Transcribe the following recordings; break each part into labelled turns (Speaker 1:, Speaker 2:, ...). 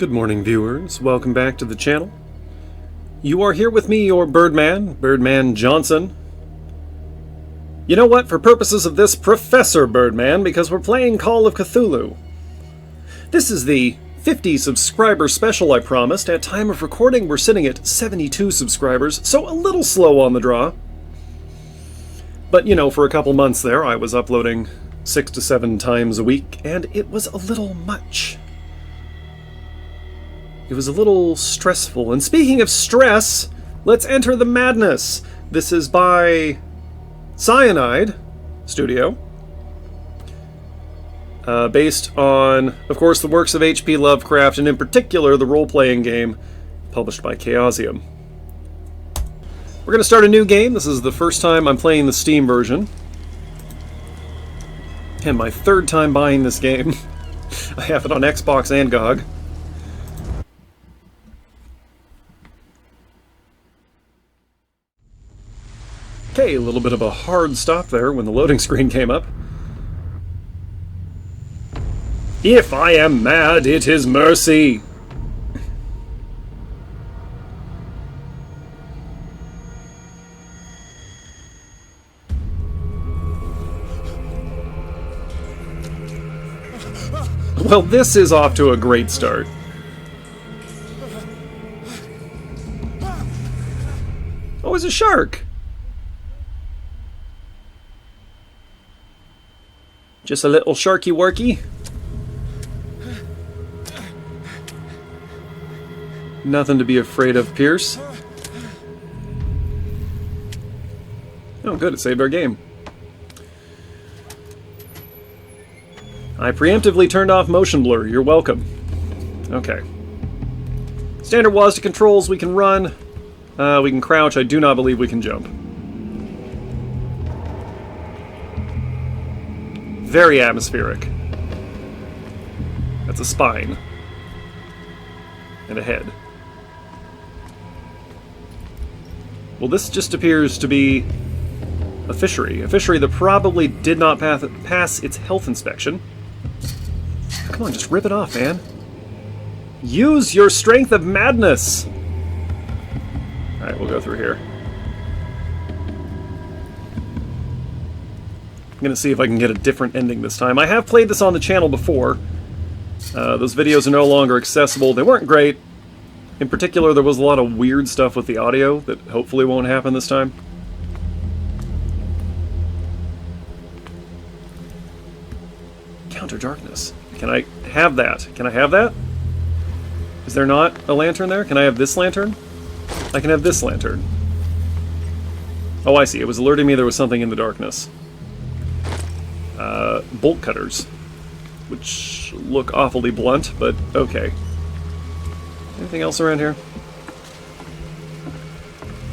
Speaker 1: Good morning, viewers. Welcome back to the channel. You are here with me, your Birdman Johnson. You know what? For purposes of this, Professor Birdman, because we're playing Call of Cthulhu. This is the 50 subscriber special I promised. At time of recording, we're sitting at 72 subscribers, so a little slow on the draw. But, you know, for a couple months there, I was uploading 6 to 7 times a week, and it was a little much. It was a little stressful. And speaking of stress, let's enter the madness. This is by Cyanide Studio. Based on, of course, the works of H.P. Lovecraft, and in particular, the role-playing game published by Chaosium. We're going to start a new game. This is the first time I'm playing the Steam version. And my third time buying this game. I have it on Xbox and GOG. Okay, a little bit of a hard stop there when the loading screen came up. If I am mad, it is mercy. Well, this is off to a great start. Oh, it's a shark! Just a little sharky-worky. Nothing to be afraid of, Pierce. Oh, good, it saved our game. I preemptively turned off motion blur. You're welcome. Okay. Standard WASD controls. We can run. We can crouch. I do not believe we can jump. Very atmospheric. That's a spine. And a head. Well, this just appears to be a fishery. A fishery that probably did not pass its health inspection. Come on, just rip it off, man. Use your strength of madness! Alright, we'll go through here. I'm going to see if I can get a different ending this time. I have played this on the channel before. Those videos are no longer accessible. They weren't great. In particular, there was a lot of weird stuff with the audio that hopefully won't happen this time. Counter darkness. Can I have that? Can I have that? Is there not a lantern there? Can I have this lantern? I can have this lantern. Oh, I see. It was alerting me there was something in the darkness. Bolt cutters, which look awfully blunt, but okay. Anything else around here?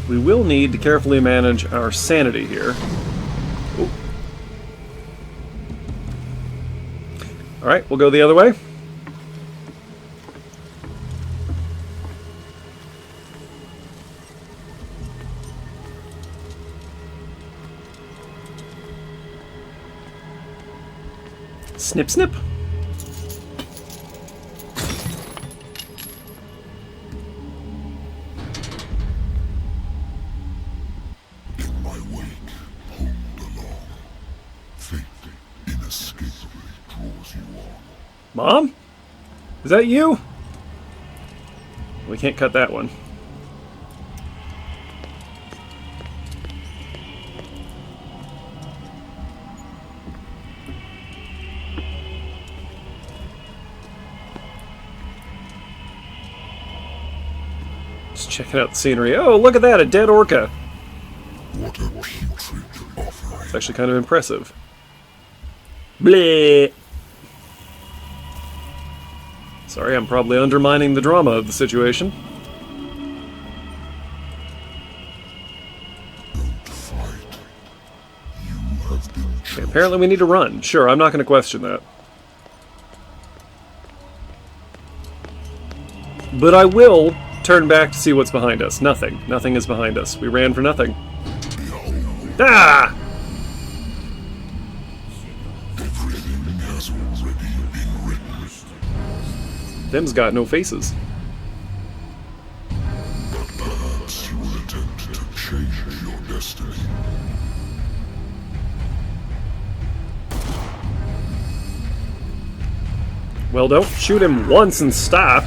Speaker 1: We will need to carefully manage our sanity here. Ooh. Alright, we'll go the other way. Snip, snip.
Speaker 2: In my wake, pulled along. Fate inescapably draws you on.
Speaker 1: Mom? Is that you? We can't cut that one. Checking out the scenery. Oh, look at that, a dead orca.
Speaker 2: What a putrid offering.
Speaker 1: It's actually kind of impressive. Bleh. Sorry, I'm probably undermining the drama of the situation.
Speaker 2: Don't fight. You have been chosen.
Speaker 1: Okay, apparently we need to run. Sure, I'm not going to question that. But I will turn back to see what's behind us. Nothing. Nothing is behind us. We ran for nothing. Ah!
Speaker 2: Everything has already been written.
Speaker 1: Them's got no faces.
Speaker 2: But perhaps you will attempt to change your destiny.
Speaker 1: Well, don't shoot him once and stop.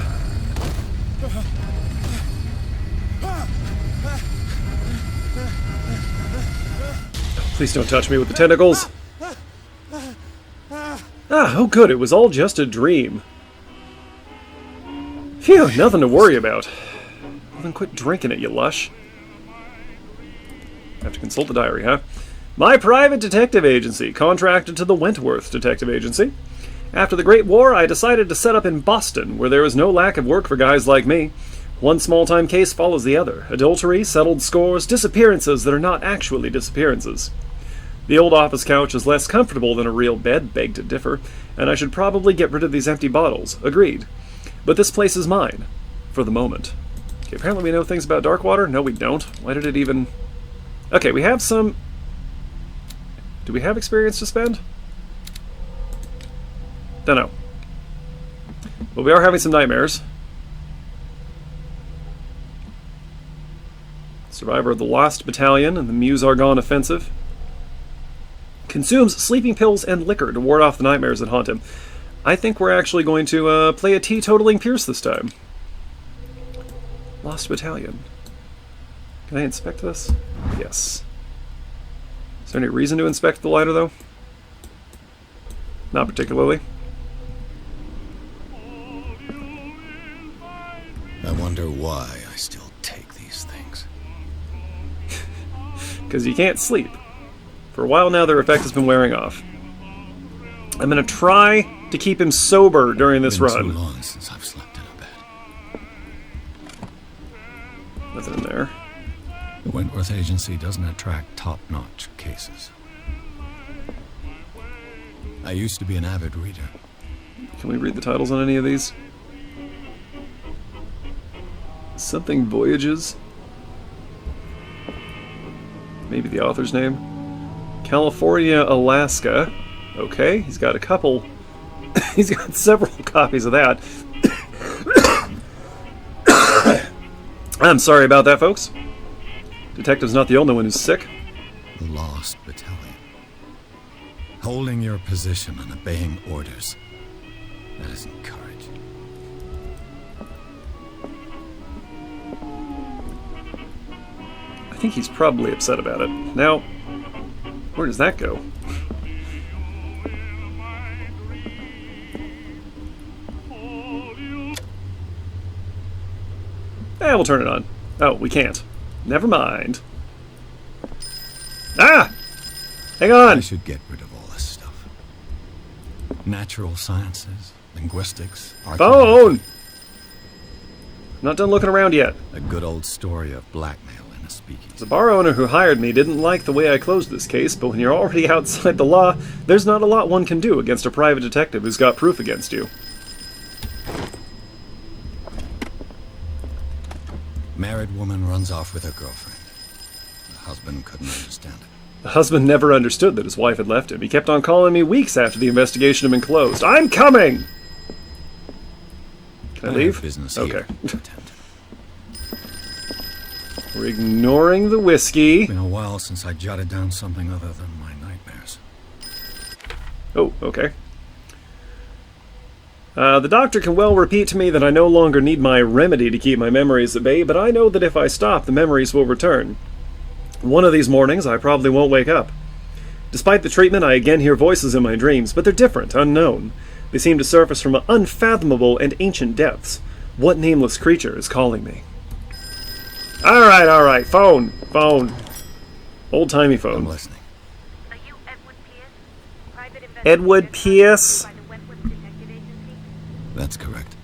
Speaker 1: Please don't touch me with the tentacles. Ah, oh good, it was all just a dream. Phew, nothing to worry about. Well, then quit drinking it, you lush. Have to consult the diary, huh? My private detective agency, contracted to the Wentworth Detective Agency. After the Great War, I decided to set up in Boston, where there is no lack of work for guys like me. One small-time case follows the other. Adultery, settled scores, disappearances that are not actually disappearances. The old office couch is less comfortable than a real bed, beg to differ, and I should probably get rid of these empty bottles. Agreed. But this place is mine. For the moment. Okay, apparently we know things about Darkwater. No, we don't. Why did it even... Okay, we have some... Do we have experience to spend? Dunno. But we are having some nightmares. Survivor of the Lost Battalion and the Meuse Argonne Offensive. Consumes sleeping pills and liquor to ward off the nightmares that haunt him. I think we're actually going to play a teetotaling Pierce this time. Lost Battalion. Can I inspect this? Yes. Is there any reason to inspect the lighter, though? Not particularly.
Speaker 3: I wonder why I still take these things.
Speaker 1: Because you can't sleep. For a while now, their effect has been wearing off. I'm going to try to keep him sober during this run.
Speaker 3: It's been too long since I've slept in a bed.
Speaker 1: Nothing in there.
Speaker 3: The Wentworth Agency doesn't attract top-notch cases. I used to be an avid reader.
Speaker 1: Can we read the titles on any of these? Something Voyages. Maybe the author's name. California, Alaska. Okay, he's got a couple. He's got several copies of that. I'm sorry about that, folks. Detective's not the only one who's sick.
Speaker 3: The Lost Battalion. Holding your position and obeying orders. That isn't courage.
Speaker 1: I think he's probably upset about it. Now, where does that go? We'll turn it on. Oh, we can't. Never mind. Ah! Hang on!
Speaker 3: I should get rid of all this stuff. Natural sciences, linguistics,
Speaker 1: Phone! I'm not done looking around yet.
Speaker 3: A good old story of blackmail in a speakeasy.
Speaker 1: The bar owner who hired me didn't like the way I closed this case, but when you're already outside the law, there's not a lot one can do against a private detective who's got proof against you.
Speaker 3: Married woman runs off with her girlfriend. The husband couldn't understand it.
Speaker 1: The husband never understood that his wife had left him. He kept on calling me weeks after the investigation had been closed. I'm coming! Can I leave?
Speaker 3: Business
Speaker 1: okay.
Speaker 3: Here.
Speaker 1: We're ignoring the whiskey.
Speaker 3: It's been a while since I jotted down something other than my nightmares.
Speaker 1: Oh, okay. The doctor can well repeat to me that I no longer need my remedy to keep my memories at bay, but I know that if I stop, the memories will return. One of these mornings, I probably won't wake up. Despite the treatment, I again hear voices in my dreams, but they're different, unknown. They seem to surface from unfathomable and ancient depths. What nameless creature is calling me? Alright, phone, old-timey phone.
Speaker 3: I'm listening.
Speaker 4: Are you Edward Pierce? Private
Speaker 1: Edward Pierce?
Speaker 4: by the Wentworth Detective Agency?
Speaker 3: That's correct.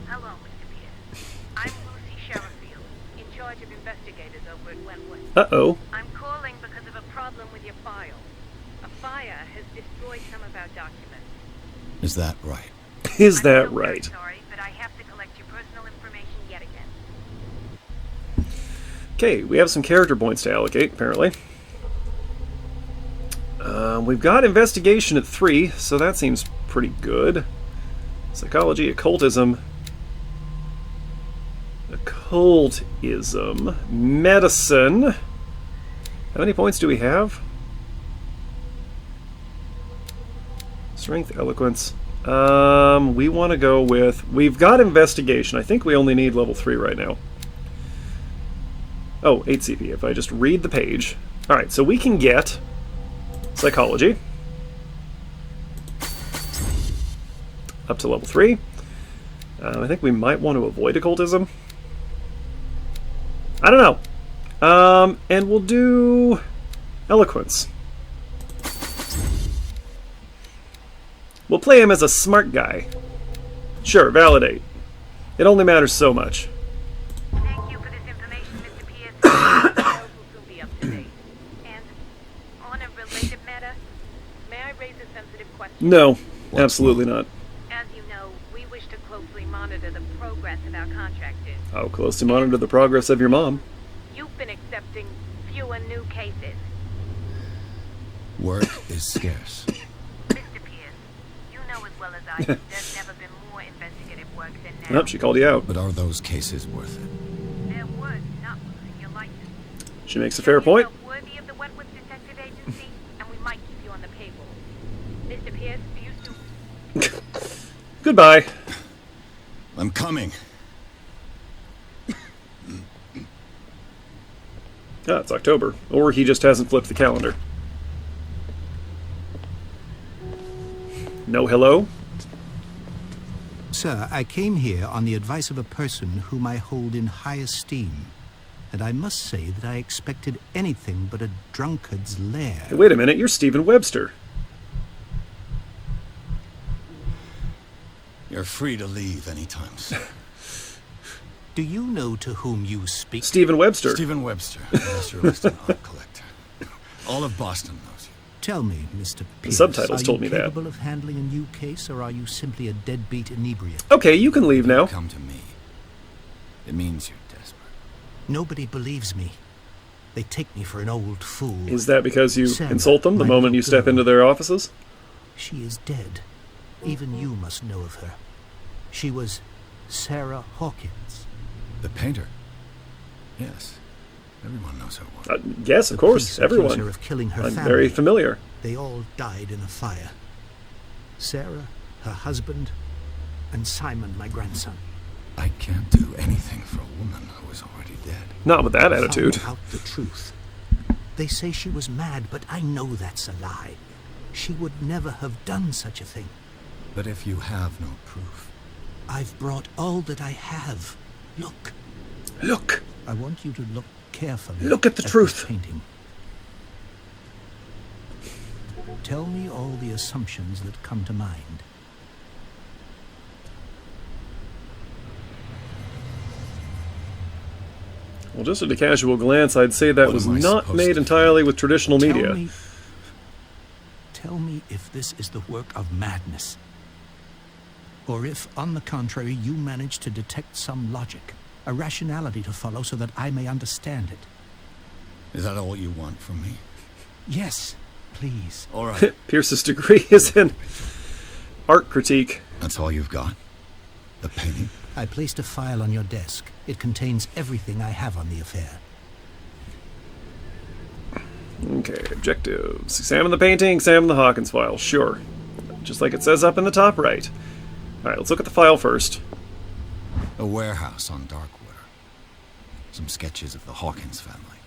Speaker 4: Hello, Mr. Pierce. I'm Lucy Sherrifield, in charge of investigators over at Wentworth.
Speaker 1: Uh-oh.
Speaker 4: I'm calling because of a problem with your file. A fire has destroyed some of our documents.
Speaker 3: Is that right?
Speaker 1: Is that
Speaker 4: I'm so very
Speaker 1: right?
Speaker 4: sorry, but I have to collect your personal information yet again.
Speaker 1: Okay, we have some character points to allocate, apparently. We've got investigation at 3, so that seems pretty good. Psychology, occultism. occultism, medicine. How many points do we have? Strength, eloquence. We want to go with... We've got investigation. I think we only need level 3 right now. Oh, 8 CP, if I just read the page. Alright, so we can get psychology. Up to level 3. I think we might want to avoid occultism. I don't know. And we'll do eloquence. We'll play him as a smart guy. Sure, validate. It only matters so much.
Speaker 4: Thank you for this information, Mr. Pierce. I will soon be up to date. And on a related matter, may I raise a sensitive question?
Speaker 1: No, absolutely not.
Speaker 4: As you know, we wish to closely monitor the progress of our contractors.
Speaker 1: How closely monitor the progress of your mom?
Speaker 4: You've been accepting fewer new cases.
Speaker 3: Work is scarce.
Speaker 4: Mr. Pierce, you know as well as I do, there's never been more investigative work than now.
Speaker 1: Oh, she called you out.
Speaker 3: But are those cases worth it?
Speaker 4: They're worth not losing your license.
Speaker 1: She makes a fair point.
Speaker 4: You're worthy of the Wentworth Detective Agency, and we might keep you on the payroll. Mr. Pierce, do you still...
Speaker 1: Goodbye.
Speaker 3: I'm coming.
Speaker 1: Ah, it's October. Or he just hasn't flipped the calendar. No hello?
Speaker 5: Sir, I came here on the advice of a person whom I hold in high esteem. And I must say that I expected anything but a drunkard's lair.
Speaker 1: Hey, wait a minute, you're Stephen Webster.
Speaker 3: You're free to leave anytime soon.
Speaker 5: Do you know to whom you speak?
Speaker 1: Stephen Webster.
Speaker 3: Stephen Webster, industrialist and art collector. All of Boston knows you.
Speaker 5: Tell me, Mr. Pierce,
Speaker 1: subtitles told me that.
Speaker 5: Are you capable of handling a new case, or are you simply a deadbeat inebriate?
Speaker 1: Okay, you can leave now.
Speaker 3: Come to me. It means you're desperate.
Speaker 5: Nobody believes me. They take me for an old fool.
Speaker 1: Is that because you
Speaker 5: Sam,
Speaker 1: insult them the
Speaker 5: my
Speaker 1: moment you
Speaker 5: little
Speaker 1: step
Speaker 5: girl.
Speaker 1: into their offices?
Speaker 5: She is dead. Even you must know of her. She was Sarah Hawkins.
Speaker 3: The painter? Yes. Everyone knows her work.
Speaker 1: Yes, of
Speaker 5: The
Speaker 1: course,
Speaker 5: police accuse her
Speaker 1: everyone.
Speaker 5: of killing her
Speaker 1: I'm
Speaker 5: family.
Speaker 1: very familiar.
Speaker 5: They all died in a fire. Sarah, her husband, and Simon, my grandson.
Speaker 3: I can't do anything for a woman who is already dead.
Speaker 1: Not with that
Speaker 5: I
Speaker 1: attitude.
Speaker 5: found out the truth. They say she was mad, but I know that's a lie. She would never have done such a thing.
Speaker 3: But if you have no proof...
Speaker 5: I've brought all that I have. Look.
Speaker 1: Look!
Speaker 5: I want you to look carefully.
Speaker 1: Look at the
Speaker 5: this
Speaker 1: truth.
Speaker 5: painting. Tell me all the assumptions that come to mind.
Speaker 1: Well, just at a casual glance, I'd say that
Speaker 3: What
Speaker 1: was
Speaker 3: am I
Speaker 1: not
Speaker 3: supposed
Speaker 1: made
Speaker 3: to
Speaker 1: entirely with traditional media.
Speaker 5: Tell me if this is the work of madness. Or if, on the contrary, you manage to detect some logic, a rationality to follow so that I may understand it.
Speaker 3: Is that all you want from me?
Speaker 5: Yes, please.
Speaker 3: All right.
Speaker 1: Pierce's degree is in art critique.
Speaker 3: That's all you've got? The painting?
Speaker 5: I placed a file on your desk. It contains everything I have on the affair.
Speaker 1: Okay, objectives. Examine the painting, examine the Hawkins file. Sure. Just like it says up in the top right. Alright, let's look at the file first.
Speaker 3: A warehouse on Darkwater. Some sketches of the Hawkins family.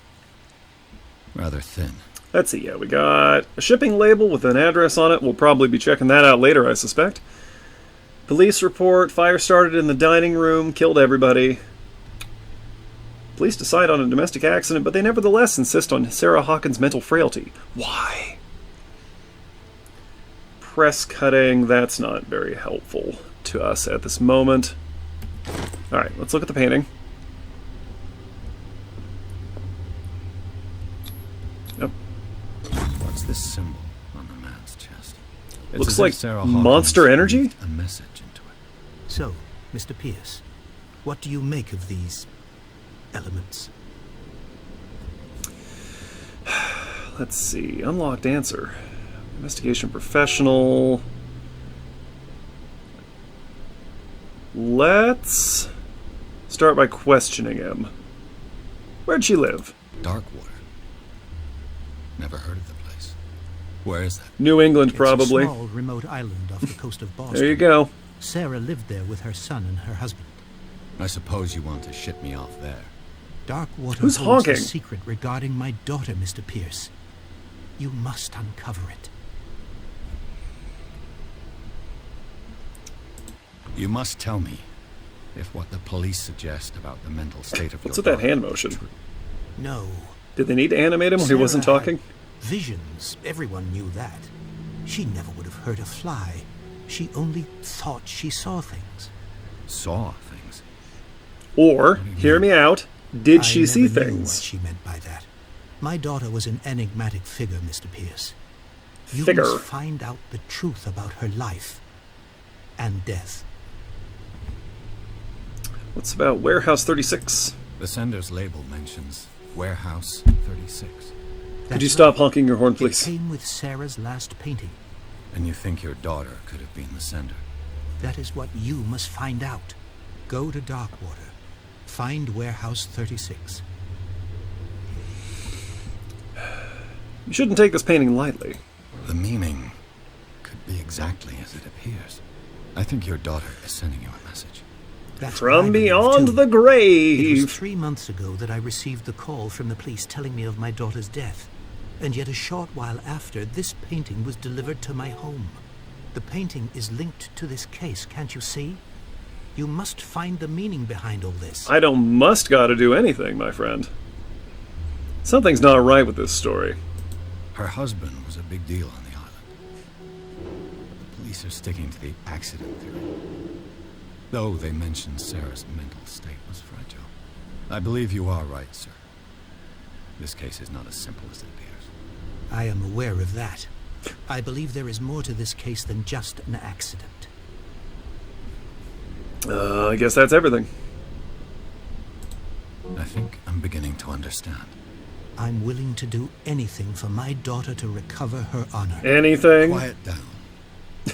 Speaker 3: Rather thin.
Speaker 1: Let's see, yeah, we got a shipping label with an address on it. We'll probably be checking that out later, I suspect. Police report, fire started in the dining room, killed everybody. Police decide on a domestic accident, but they nevertheless insist on Sarah Hawkins' mental frailty. Why? Press cutting, that's not very helpful to us at this moment. Alright, let's look at the painting. Yep.
Speaker 3: What's this symbol on the man's chest? It's
Speaker 1: Looks
Speaker 3: as if
Speaker 1: like
Speaker 3: Sarah Hawkins
Speaker 1: Monster Energy?
Speaker 3: breathed a message into it.
Speaker 5: So, Mr. Pierce, what do you make of these elements?
Speaker 1: Let's see. Unlocked answer. Investigation professional. Let's Start by questioning him. Where'd she live?
Speaker 3: Darkwater. Never heard of the place. Where is that?
Speaker 1: New England,
Speaker 5: It's
Speaker 1: probably.
Speaker 5: a small, remote island off the coast of Boston.
Speaker 1: There you go.
Speaker 5: Sarah lived there with her son and her husband.
Speaker 3: I suppose you want to ship me off there.
Speaker 5: Darkwater
Speaker 1: Who's
Speaker 5: holds a
Speaker 1: honking?
Speaker 5: secret regarding my daughter, Mr. Pierce. You must uncover it.
Speaker 3: You must tell me if what the police suggest about the mental state of
Speaker 1: What's
Speaker 3: your
Speaker 1: with that
Speaker 3: daughter
Speaker 1: hand
Speaker 3: is
Speaker 1: motion?
Speaker 3: true.
Speaker 5: No.
Speaker 1: Did they need to animate him when he wasn't
Speaker 5: Sarah had
Speaker 1: talking?
Speaker 5: Visions. Everyone knew that. She never would have hurt a fly. She only thought she saw things.
Speaker 3: Saw things.
Speaker 1: Or, hear me out, did she
Speaker 5: I
Speaker 1: see
Speaker 5: never knew what
Speaker 1: things?
Speaker 5: she meant by that. My daughter was an enigmatic figure, Mr. Pierce. You
Speaker 1: Figure.
Speaker 5: must find out the truth about her life and death.
Speaker 1: What's about Warehouse 36?
Speaker 3: The sender's label mentions Warehouse 36.
Speaker 1: Could
Speaker 5: That's
Speaker 1: you stop honking your horn,
Speaker 5: It
Speaker 1: please?
Speaker 5: came with Sarah's last painting.
Speaker 3: And you think your daughter could have been the sender?
Speaker 5: That is what you must find out. Go to Darkwater. Find Warehouse 36.
Speaker 1: You shouldn't take this painting lightly.
Speaker 3: The meaning could be exactly as it appears. I think your daughter is sending you a message.
Speaker 5: That's what I
Speaker 1: From
Speaker 5: believe,
Speaker 1: beyond
Speaker 5: too.
Speaker 1: the
Speaker 5: It was
Speaker 1: grave.
Speaker 5: 3 months ago that I received the call from the police telling me of my daughter's death. And yet a short while after, this painting was delivered to my home. The painting is linked to this case, can't you see? You must find the meaning behind all this.
Speaker 1: I don't must gotta do anything, my friend. Something's not right with this story.
Speaker 3: Her husband was a big deal on the island. The police are sticking to the accident theory. Though they mentioned Sarah's mental state was fragile. I believe you are right, sir. This case is not as simple as it appears.
Speaker 5: I am aware of that. I believe there is more to this case than just an accident.
Speaker 1: I guess that's everything.
Speaker 3: I think I'm beginning to understand.
Speaker 5: I'm willing to do anything for my daughter to recover her honor.
Speaker 1: Anything?
Speaker 3: Quiet down.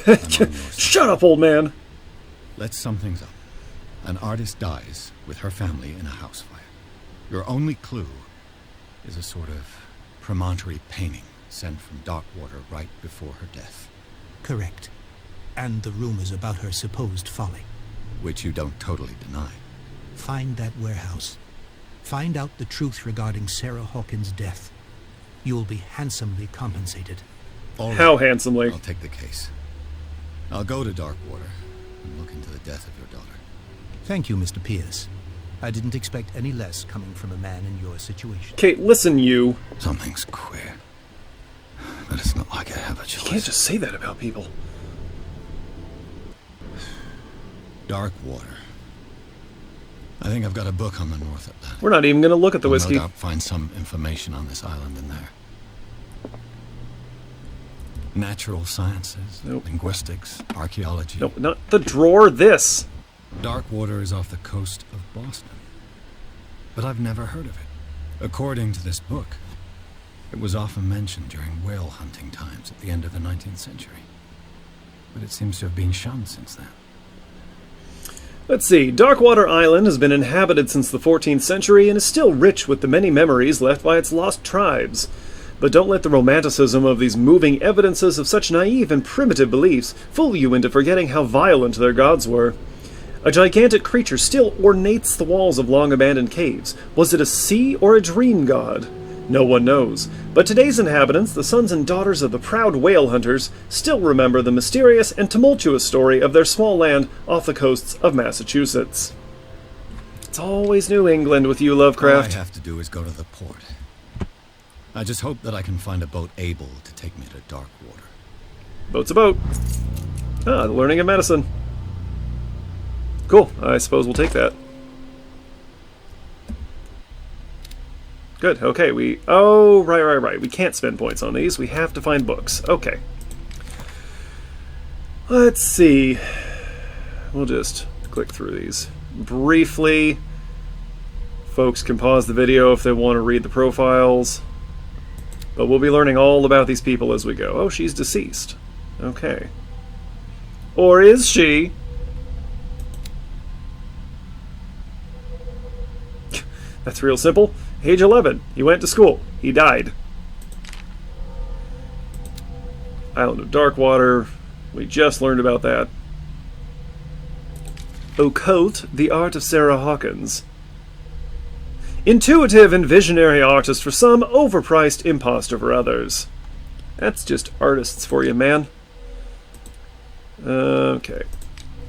Speaker 3: I'm on your side.
Speaker 1: Shut up, old man.
Speaker 3: Let's sum things up. An artist dies with her family in a house fire. Your only clue is a sort of promontory painting sent from Darkwater right before her death,
Speaker 5: Correct. And the rumors about her supposed folly.
Speaker 3: which you don't totally deny.
Speaker 5: Find that warehouse. Find out the truth regarding Sarah Hawkins' death. You will be handsomely compensated.
Speaker 3: All right,
Speaker 1: How handsomely.
Speaker 3: I'll take the case. I'll go to Darkwater and look into the death of your daughter.
Speaker 5: Thank you, Mr. Pierce. I didn't expect any less coming from a man in your situation.
Speaker 1: Kate, listen, you.
Speaker 3: Something's queer. But it's not like I have a
Speaker 1: You
Speaker 3: choice.
Speaker 1: can't just say that about people.
Speaker 3: Darkwater. I think I've got a book on the North Atlantic.
Speaker 1: We're not even gonna look at the
Speaker 3: I'll
Speaker 1: whiskey.
Speaker 3: no doubt find some information on this island in there. Natural sciences,
Speaker 1: Nope.
Speaker 3: linguistics, archaeology.
Speaker 1: No, not the drawer, this.
Speaker 3: Darkwater is off the coast of Boston. But I've never heard of it. According to this book, it was often mentioned during whale hunting times at the end of the 19th century. But it seems to have been shunned since then.
Speaker 1: Let's see. Darkwater Island has been inhabited since the 14th century and is still rich with the many memories left by its lost tribes. But don't let the romanticism of these moving evidences of such naive and primitive beliefs fool you into forgetting how violent their gods were. A gigantic creature still ornates the walls of long-abandoned caves. Was it a sea or a dream god? No one knows. But today's inhabitants, the sons and daughters of the proud whale hunters, still remember the mysterious and tumultuous story of their small land off the coasts of Massachusetts. It's always New England with you, Lovecraft.
Speaker 3: All I have to do is go to the port. I just hope that I can find a boat able to take me to Darkwater.
Speaker 1: Boat's a boat. Ah, the learning of medicine. Cool. I suppose we'll take that. Good. Okay, Oh, right. We can't spend points on these. We have to find books. Okay. Let's see. We'll just click through these briefly. Folks can pause the video if they want to read the profiles. But we'll be learning all about these people as we go. Oh, she's deceased. Okay. Or is she? That's real simple. Age 11. He went to school. He died. Island of Darkwater. We just learned about that. Occult, the art of Sarah Hawkins. Intuitive and visionary artist for some, overpriced imposter for others. That's just artists for you, man. Okay.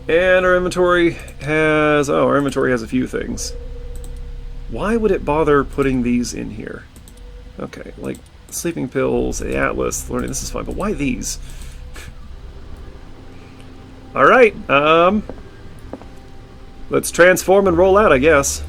Speaker 1: And our inventory has... Oh, our inventory has a few things. Why would it bother putting these in here? Okay, like sleeping pills, the atlas, learning, this is fine, but why these? Alright, let's transform and roll out, I guess.